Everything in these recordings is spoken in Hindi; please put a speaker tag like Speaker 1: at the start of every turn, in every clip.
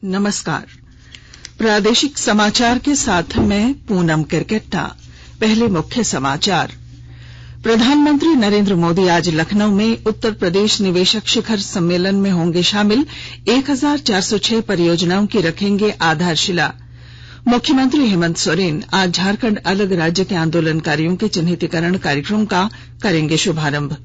Speaker 1: नमस्कार। प्रादेशिक समाचार के साथ मैं पूनम किरकेट्टा। पहले मुख्य समाचार। प्रधानमंत्री नरेंद्र मोदी आज लखनऊ में उत्तर प्रदेश निवेशक शिखर सम्मेलन में होंगे शामिल। 1406 परियोजनाओं की रखेंगे आधारशिला। मुख्यमंत्री हेमंत सोरेन आज झारखंड अलग राज्य के आंदोलनकारियों के चिन्हितीकरण कार्यक्रम का करेंगे शुभारंभ।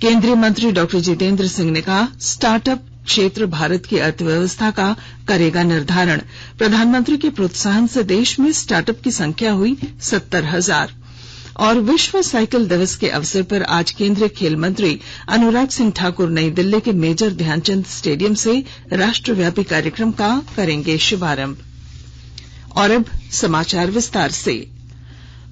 Speaker 1: केंद्रीय मंत्री डॉक्टर जितेंद्र सिंह ने कहा, स्टार्टअप क्षेत्र भारत की अर्थव्यवस्था का करेगा निर्धारण। प्रधानमंत्री के प्रोत्साहन से देश में स्टार्टअप की संख्या हुई 70,000। और विश्व साइकिल दिवस के अवसर पर आज केंद्रीय खेल मंत्री अनुराग सिंह ठाकुर नई दिल्ली के मेजर ध्यानचंद स्टेडियम से राष्ट्रव्यापी कार्यक्रम का करेंगे शुभारंभ। और अब समाचार विस्तार से।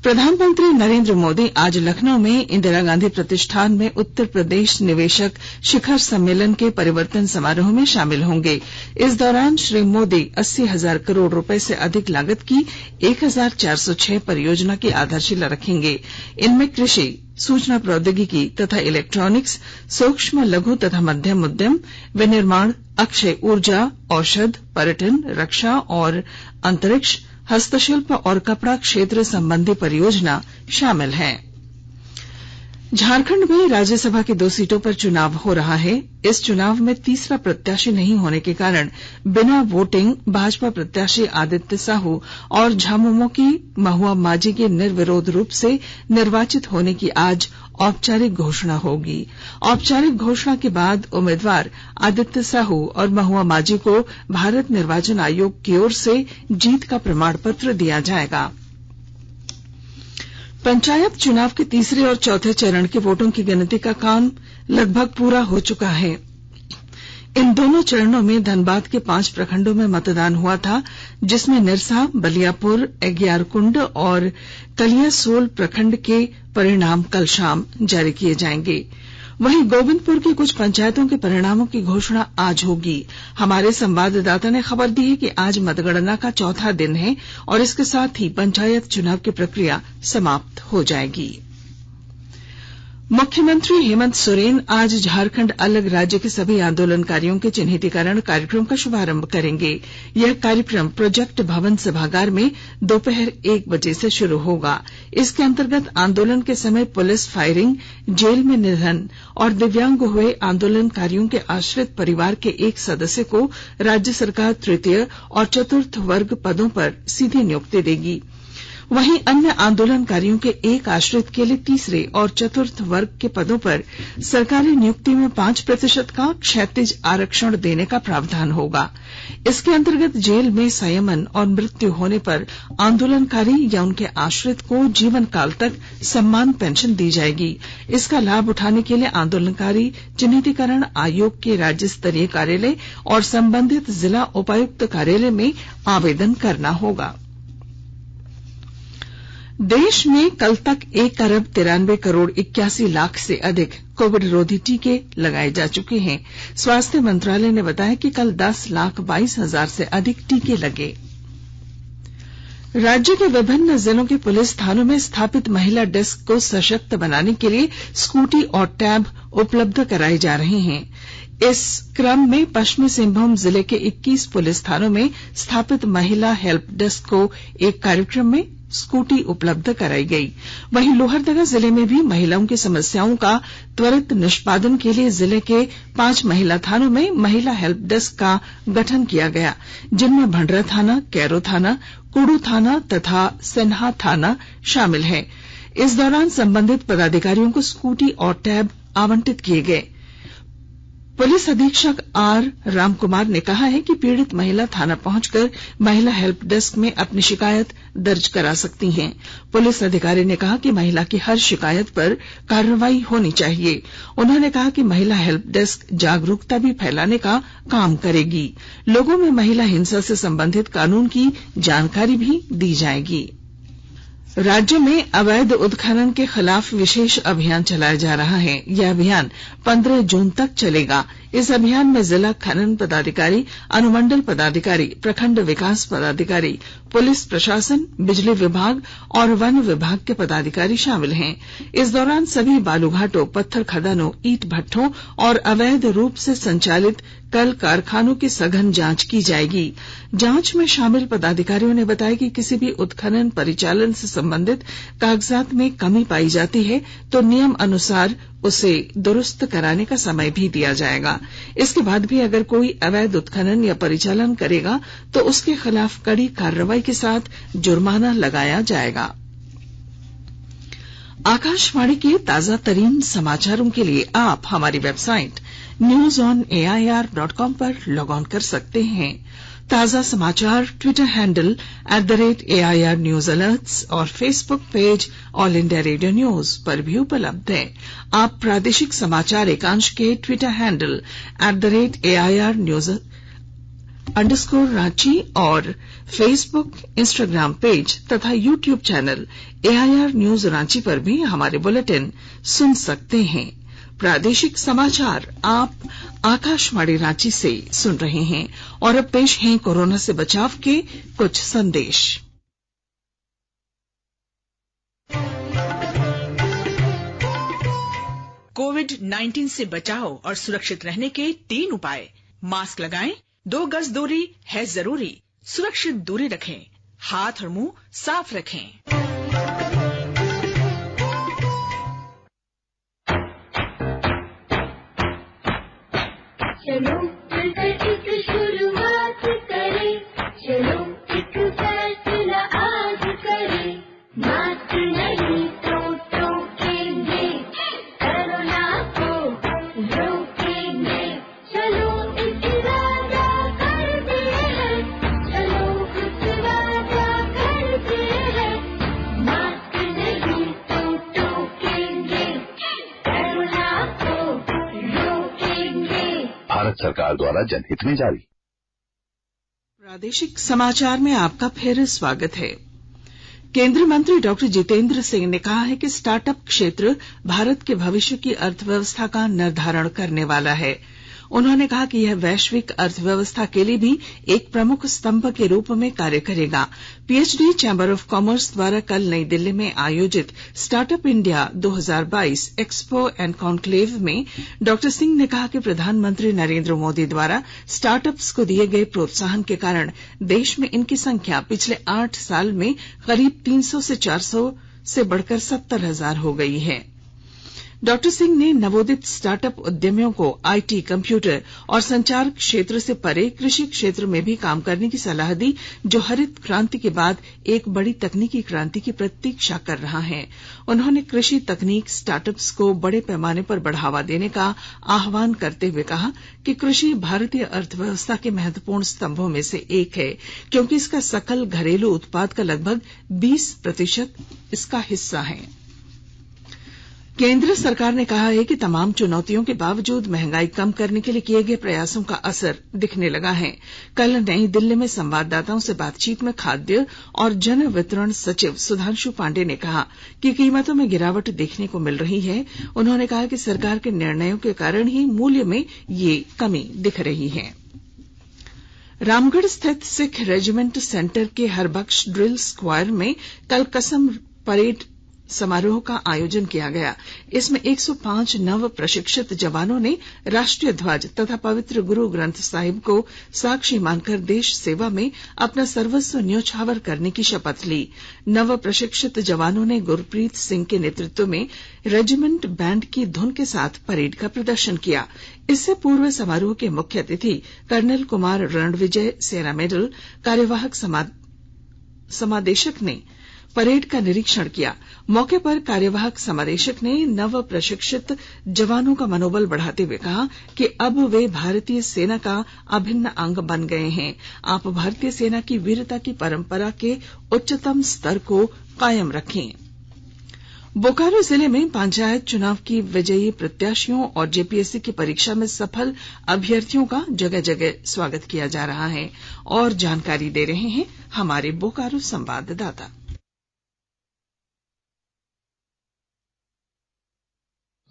Speaker 1: प्रधानमंत्री नरेंद्र मोदी आज लखनऊ में इंदिरा गांधी प्रतिष्ठान में उत्तर प्रदेश निवेशक शिखर सम्मेलन के परिवर्तन समारोह में शामिल होंगे। इस दौरान श्री मोदी 80,000 करोड़ रुपए से अधिक लागत की 1406 परियोजना की आधारशिला रखेंगे। इनमें कृषि, सूचना प्रौद्योगिकी तथा इलेक्ट्रॉनिक्स, सूक्ष्म लघु तथा मध्यम उद्यम, विनिर्माण, अक्षय ऊर्जा, औषध, पर्यटन, रक्षा और अंतरिक्ष, हस्तशिल्प और कपड़ा क्षेत्र संबंधी परियोजना शामिल है। झारखंड में राज्यसभा की 2 सीटों पर चुनाव हो रहा है। इस चुनाव में तीसरा प्रत्याशी नहीं होने के कारण बिना वोटिंग भाजपा प्रत्याशी आदित्य साहू और झामुमो की महुआ माझी के निर्विरोध रूप से निर्वाचित होने की आज औपचारिक घोषणा होगी। औपचारिक घोषणा के बाद उम्मीदवार आदित्य साहू और महुआ माझी को भारत निर्वाचन आयोग की ओर से जीत का प्रमाण पत्र दिया जाएगा। पंचायत चुनाव के तीसरे और चौथे चरण के वोटों की गिनती का काम लगभग पूरा हो चुका है। इन दोनों चरणों में धनबाद के 5 प्रखंडों में मतदान हुआ था, जिसमें निरसा, बलियापुर, एगियारकुंड और कलियासोल प्रखंड के परिणाम कल शाम जारी किए जाएंगे। वहीं गोविंदपुर की कुछ पंचायतों के परिणामों की घोषणा आज होगी। हमारे संवाददाता ने खबर दी है कि आज मतगणना का चौथा दिन है और इसके साथ ही पंचायत चुनाव की प्रक्रिया समाप्त हो जाएगी। मुख्यमंत्री हेमंत सोरेन आज झारखंड अलग राज्य के सभी आंदोलनकारियों के चिन्हितीकरण कार्यक्रम का शुभारंभ करेंगे। यह कार्यक्रम प्रोजेक्ट भवन सभागार में दोपहर 1 बजे से शुरू होगा। इसके अंतर्गत आंदोलन के समय पुलिस फायरिंग, जेल में निधन और दिव्यांग हुए आंदोलनकारियों के आश्रित परिवार के एक सदस्य को राज्य सरकार तृतीय और चतुर्थ वर्ग पदों पर सीधी नियुक्ति देगी। वहीं अन्य आंदोलनकारियों के एक आश्रित के लिए तीसरे और चतुर्थ वर्ग के पदों पर सरकारी नियुक्ति में 5% का क्षैतिज आरक्षण देने का प्रावधान होगा। इसके अंतर्गत जेल में संयमन और मृत्यु होने पर आंदोलनकारी या उनके आश्रित को जीवन काल तक सम्मान पेंशन दी जाएगी। इसका लाभ उठाने के लिए आंदोलनकारी चिन्हितीकरण आयोग के राज्य स्तरीय कार्यालय और संबंधित जिला उपायुक्त कार्यालय में आवेदन करना होगा। देश में कल तक 1,93 करोड़ 81 लाख से अधिक कोविड रोधी टीके लगाए जा चुके हैं। स्वास्थ्य मंत्रालय ने बताया कि कल 10,22,000 से अधिक टीके लगे। राज्य के विभिन्न जिलों के पुलिस थानों में स्थापित महिला डेस्क को सशक्त बनाने के लिए स्कूटी और टैब उपलब्ध कराए जा रहे हैं। इस क्रम में पश्चिमी सिंहभूम जिले के 21 पुलिस थानों में स्थापित महिला हेल्प डेस्क को एक कार्यक्रम में स्कूटी उपलब्ध कराई गई। वहीं लोहरदगा जिले में भी महिलाओं की समस्याओं का त्वरित निष्पादन के लिए जिले के 5 महिला थानों में महिला हेल्प डेस्क का गठन किया गया, जिनमें भंडरा थाना, कैरो थाना, कुड़ू थाना तथा सेन्हा थाना शामिल है। इस दौरान संबंधित पदाधिकारियों को स्कूटी और टैब आवंटित किए गए। पुलिस अधीक्षक आर रामकुमार ने कहा है कि पीड़ित महिला थाना पहुंचकर महिला हेल्प डेस्क में अपनी शिकायत दर्ज करा सकती हैं। पुलिस अधिकारी ने कहा कि महिला की हर शिकायत पर कार्रवाई होनी चाहिए। उन्होंने कहा कि महिला हेल्प डेस्क जागरूकता भी फैलाने का काम करेगी। लोगों में महिला हिंसा से संबंधित कानून की जानकारी भी दी जाएगी। राज्य में अवैध उत्खनन के खिलाफ विशेष अभियान चलाया जा रहा है। यह अभियान 15 जून तक चलेगा। इस अभियान में जिला खनन पदाधिकारी, अनुमंडल पदाधिकारी, प्रखंड विकास पदाधिकारी, पुलिस प्रशासन, बिजली विभाग और वन विभाग के पदाधिकारी शामिल हैं। इस दौरान सभी बालू घाटों, पत्थर खदानों, ईंट भट्ठों और अवैध रूप से संचालित कल कारखानों की सघन जांच की जाएगी। जांच में शामिल पदाधिकारियों ने बताया कि किसी भी उत्खनन परिचालन से संबंधित कागजात में कमी पाई जाती है तो नियम अनुसार उसे दुरुस्त कराने का समय भी दिया जाएगा। इसके बाद भी अगर कोई अवैध उत्खनन या परिचालन करेगा तो उसके खिलाफ कड़ी कार्रवाई के साथ जुर्माना लगाया जाएगा। आकाशवाणी के ताजा तरीन समाचारों के लिए आप हमारी वेबसाइट newsonair.com पर लॉग ऑन कर सकते हैं। ताजा समाचार Twitter handle @AIR News Alerts और Facebook page all India radio news पर भी उपलब्ध है। आप प्रादेशिक समाचार एकांश के ट्विटर हैंडल @AIR News _ और फेसबुक, इंस्टाग्राम पेज तथा YouTube channel AIR News Ranchi पर भी हमारे बुलेटिन सुन सकते हैं। प्रादेशिक समाचार आप आकाशवाणी रांची से सुन रहे हैं और अब पेश हैं कोरोना से बचाव के कुछ संदेश।
Speaker 2: कोविड-19 से बचाव और सुरक्षित रहने के 3 उपाय। मास्क लगाएं, 2 गज दूरी है जरूरी, सुरक्षित दूरी रखें, हाथ और मुंह साफ रखें।
Speaker 3: चलो मिलकर एक शुरुआत करें, चलो एक फैसला आज करें, मास्क नहीं तो टोकेंगे, कोरोना को रोकेंगे, चलो इस वादा करते हैं, चलो इस वादा करते हैं, मास्क नहीं तो टोकेंगे, कोरोना को रोकेंगे।
Speaker 4: भारत सरकार द्वारा जनहित में जारी।
Speaker 1: प्रादेशिक समाचार में आपका फिर स्वागत है। केंद्रीय मंत्री डॉक्टर जितेंद्र सिंह ने कहा है कि स्टार्टअप क्षेत्र भारत के भविष्य की अर्थव्यवस्था का निर्धारण करने वाला है। उन्होंने कहा कि यह वैश्विक अर्थव्यवस्था के लिए भी एक प्रमुख स्तंभ के रूप में कार्य करेगा। पीएचडी चैंबर ऑफ कॉमर्स द्वारा कल नई दिल्ली में आयोजित startup India 2022 expo and conclave में डॉक्टर सिंह ने कहा कि प्रधानमंत्री नरेंद्र मोदी द्वारा स्टार्टअप्स को दिए गए प्रोत्साहन के कारण देश में इनकी संख्या पिछले 8 साल में करीब 300 से 400 से बढ़कर 70,000 हो गई है। डॉक्टर सिंह ने नवोदित स्टार्टअप उद्यमियों को आईटी, कंप्यूटर और संचार क्षेत्र से परे कृषि क्षेत्र में भी काम करने की सलाह दी, जो हरित क्रांति के बाद एक बड़ी तकनीकी क्रांति की प्रतीक्षा कर रहा है। उन्होंने कृषि तकनीक स्टार्टअप्स को बड़े पैमाने पर बढ़ावा देने का आह्वान करते हुए कहा कि कृषि भारतीय अर्थव्यवस्था के महत्वपूर्ण स्तंभों में से एक है, क्योंकि इसका सकल घरेलू उत्पाद का लगभग 20% इसका हिस्सा है। केंद्र सरकार ने कहा है कि तमाम चुनौतियों के बावजूद महंगाई कम करने के लिए किए गए प्रयासों का असर दिखने लगा है। कल नई दिल्ली में संवाददाताओं से बातचीत में खाद्य और जन वितरण सचिव सुधांशु पांडे ने कहा कि कीमतों में गिरावट देखने को मिल रही है। उन्होंने कहा कि सरकार के निर्णयों के कारण ही मूल्य में ये कमी दिख रही है। रामगढ़ स्थित सिख रेजिमेंट सेंटर के हरबख्श ड्रिल स्क्वायर में कल कसम परेड समारोह का आयोजन किया गया। इसमें 105 नव प्रशिक्षित जवानों ने राष्ट्रीय ध्वज तथा पवित्र गुरु ग्रंथ साहिब को साक्षी मानकर देश सेवा में अपना सर्वस्व न्योछावर करने की शपथ ली। नव प्रशिक्षित जवानों ने गुरप्रीत सिंह के नेतृत्व में रेजिमेंट बैंड की धुन के साथ परेड का प्रदर्शन किया। इससे पूर्व समारोह के मुख्य अतिथि कर्नल कुमार रणविजय सेना मेडल कार्यवाहक समादेशक ने परेड का निरीक्षण किया। मौके पर कार्यवाहक समादेशक ने नव प्रशिक्षित जवानों का मनोबल बढ़ाते हुए कहा कि अब वे भारतीय सेना का अभिन्न अंग बन गए हैं। आप भारतीय सेना की वीरता की परंपरा के उच्चतम स्तर को कायम रखें। बोकारो जिले में पंचायत चुनाव की विजयी प्रत्याशियों और जेपीएससी की परीक्षा में सफल अभ्यर्थियों का जगह जगह स्वागत किया जा रहा है। और जानकारी दे रहे हैं हमारे बोकारो संवाददाता।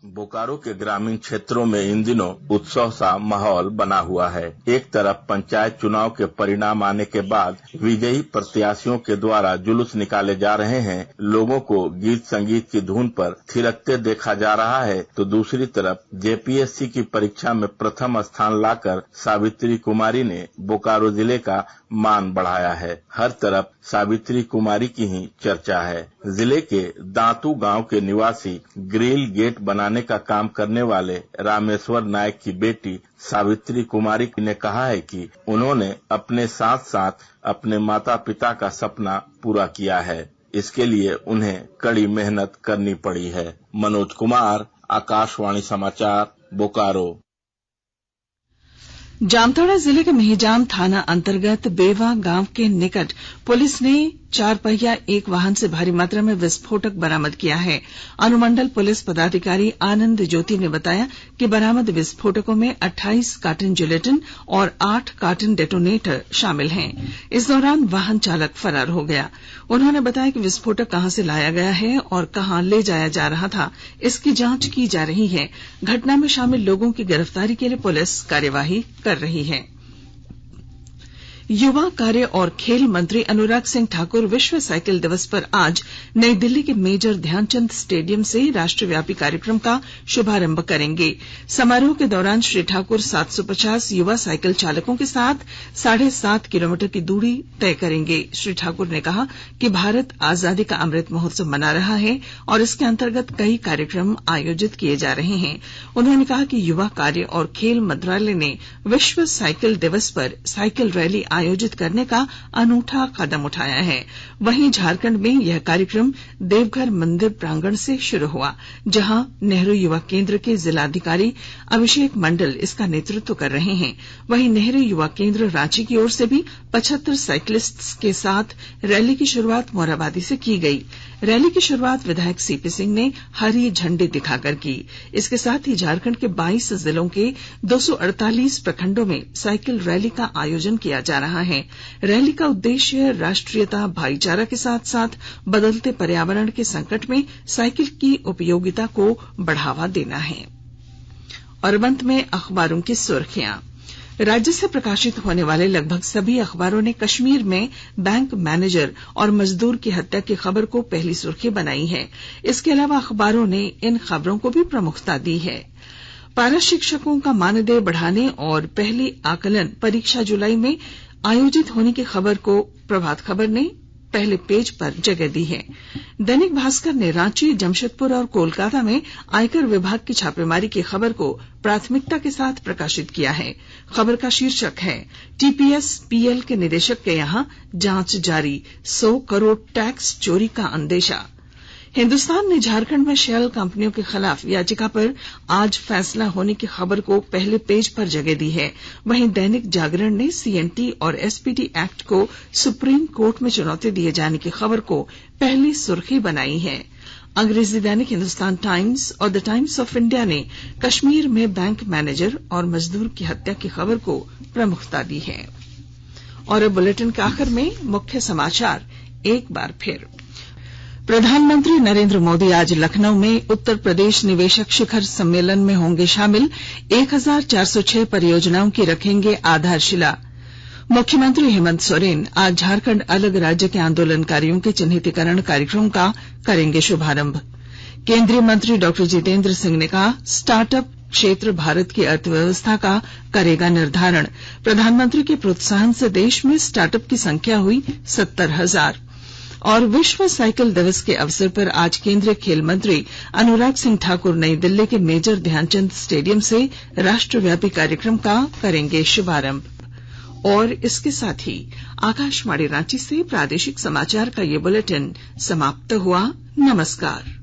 Speaker 5: बोकारो के ग्रामीण क्षेत्रों में इन दिनों उत्सव सा माहौल बना हुआ है। एक तरफ पंचायत चुनाव के परिणाम आने के बाद विजयी प्रत्याशियों के द्वारा जुलूस निकाले जा रहे हैं, लोगों को गीत संगीत की धुन पर थिरकते देखा जा रहा है, तो दूसरी तरफ जेपीएससी की परीक्षा में प्रथम स्थान लाकर सावित्री कुमारी ने बोकारो जिले का मान बढ़ाया है। हर तरफ सावित्री कुमारी की ही चर्चा है। जिले के दांतू गांव के निवासी ग्रिल गेट बनाने का काम करने वाले रामेश्वर नायक की बेटी सावित्री कुमारी ने कहा है कि उन्होंने अपने साथ साथ अपने माता पिता का सपना पूरा किया है। इसके लिए उन्हें कड़ी मेहनत करनी पड़ी है। मनोज कुमार, आकाशवाणी समाचार, बोकारो।
Speaker 1: जामताड़ा जिले के मेहजाम थाना अंतर्गत बेवा गांव के निकट पुलिस ने 4 पहिया एक वाहन से भारी मात्रा में विस्फोटक बरामद किया है। अनुमंडल पुलिस पदाधिकारी आनंद ज्योति ने बताया कि बरामद विस्फोटकों में 28 कार्टन जिलेटिन और 8 कार्टन डेटोनेटर शामिल हैं। इस दौरान वाहन चालक फरार हो गया। उन्होंने बताया कि विस्फोटक कहां से लाया गया है और कहां ले जाया जा रहा था, इसकी जांच की जा रही है। घटना में शामिल लोगों की गिरफ्तारी के लिए पुलिस कार्यवाही कर रही है। युवा कार्य और खेल मंत्री अनुराग सिंह ठाकुर विश्व साइकिल दिवस पर आज नई दिल्ली के मेजर ध्यानचंद स्टेडियम से राष्ट्रव्यापी कार्यक्रम का शुभारंभ करेंगे। समारोह के दौरान श्री ठाकुर 750 युवा साइकिल चालकों के साथ 7.5 किलोमीटर की दूरी तय करेंगे। श्री ठाकुर ने कहा कि भारत आजादी का अमृत महोत्सव मना रहा है और इसके अंतर्गत कई कार्यक्रम आयोजित किए जा रहे हैं। उन्होंने कहा कि युवा कार्य और खेल मंत्रालय ने विश्व साइकिल दिवस पर साइकिल रैली आयोजित करने का अनूठा कदम उठाया है। वहीं झारखंड में यह कार्यक्रम देवघर मंदिर प्रांगण से शुरू हुआ, जहां नेहरू युवा केंद्र के जिलाधिकारी अभिषेक मंडल इसका नेतृत्व कर रहे हैं। वहीं नेहरू युवा केंद्र रांची की ओर से भी 75 साइकिलिस्ट्स के साथ रैली की शुरुआत मोरहाबादी से की गई। रैली की शुरुआत विधायक सीपी सिंह ने हरी झंडी दिखाकर की। इसके साथ ही झारखंड के 22 जिलों के 248 प्रखंडों में साइकिल रैली का आयोजन किया जा रहा है। रैली का उद्देश्य राष्ट्रीयता, भाईचारा के साथ साथ बदलते पर्यावरण के संकट में साइकिल की उपयोगिता को बढ़ावा देना है। और अब अंत में अखबारों की सुर्खियां। राज्य से प्रकाशित होने वाले लगभग सभी अखबारों ने कश्मीर में बैंक मैनेजर और मजदूर की हत्या की खबर को पहली सुर्खी बनाई है। इसके अलावा अखबारों ने इन खबरों को भी प्रमुखता दी है। पारा शिक्षकों का मानदेय बढ़ाने और पहली आकलन परीक्षा जुलाई में आयोजित होने की खबर को प्रभात खबर ने पहले पेज पर जगह दी है। दैनिक भास्कर ने रांची, जमशेदपुर और कोलकाता में आयकर विभाग की छापेमारी की खबर को प्राथमिकता के साथ प्रकाशित किया है। खबर का शीर्षक है टीपीएस पीएल के निदेशक के यहां जांच जारी, 100 करोड़ टैक्स चोरी का अंदेशा। हिन्दुस्तान ने झारखंड में शेल कंपनियों के खिलाफ याचिका पर आज फैसला होने की खबर को पहले पेज पर जगह दी है। वहीं दैनिक जागरण ने सीएनटी और एसपीटी एक्ट को सुप्रीम कोर्ट में चुनौती दिए जाने की खबर को पहली सुर्खी बनाई है। अंग्रेजी दैनिक हिन्दुस्तान टाइम्स और द टाइम्स ऑफ इंडिया ने कश्मीर में बैंक मैनेजर और मजदूर की हत्या की खबर को प्रमुखता दी है। और अब बुलेटिन के आखिर में मुख्य समाचार एक बार फिर। प्रधानमंत्री नरेंद्र मोदी आज लखनऊ में उत्तर प्रदेश निवेशक शिखर सम्मेलन में होंगे शामिल। 1406 परियोजनाओं की रखेंगे आधारशिला। मुख्यमंत्री हेमंत सोरेन आज झारखंड अलग राज्य के आंदोलनकारियों के चिन्हितीकरण कार्यक्रम का करेंगे शुभारंभ। केंद्रीय मंत्री डॉक्टर जितेंद्र सिंह ने कहा, स्टार्टअप क्षेत्र भारत की अर्थव्यवस्था का करेगा निर्धारण। प्रधानमंत्री के प्रोत्साहन से देश में स्टार्टअप की संख्या हुई 70,000। और विश्व साइकिल दिवस के अवसर पर आज केंद्रीय खेल मंत्री अनुराग सिंह ठाकुर नई दिल्ली के मेजर ध्यानचंद स्टेडियम से राष्ट्रव्यापी कार्यक्रम का करेंगे शुभारंभ। और इसके साथ ही आकाशवाणी रांची से प्रादेशिक समाचार का ये बुलेटिन समाप्त हुआ। नमस्कार।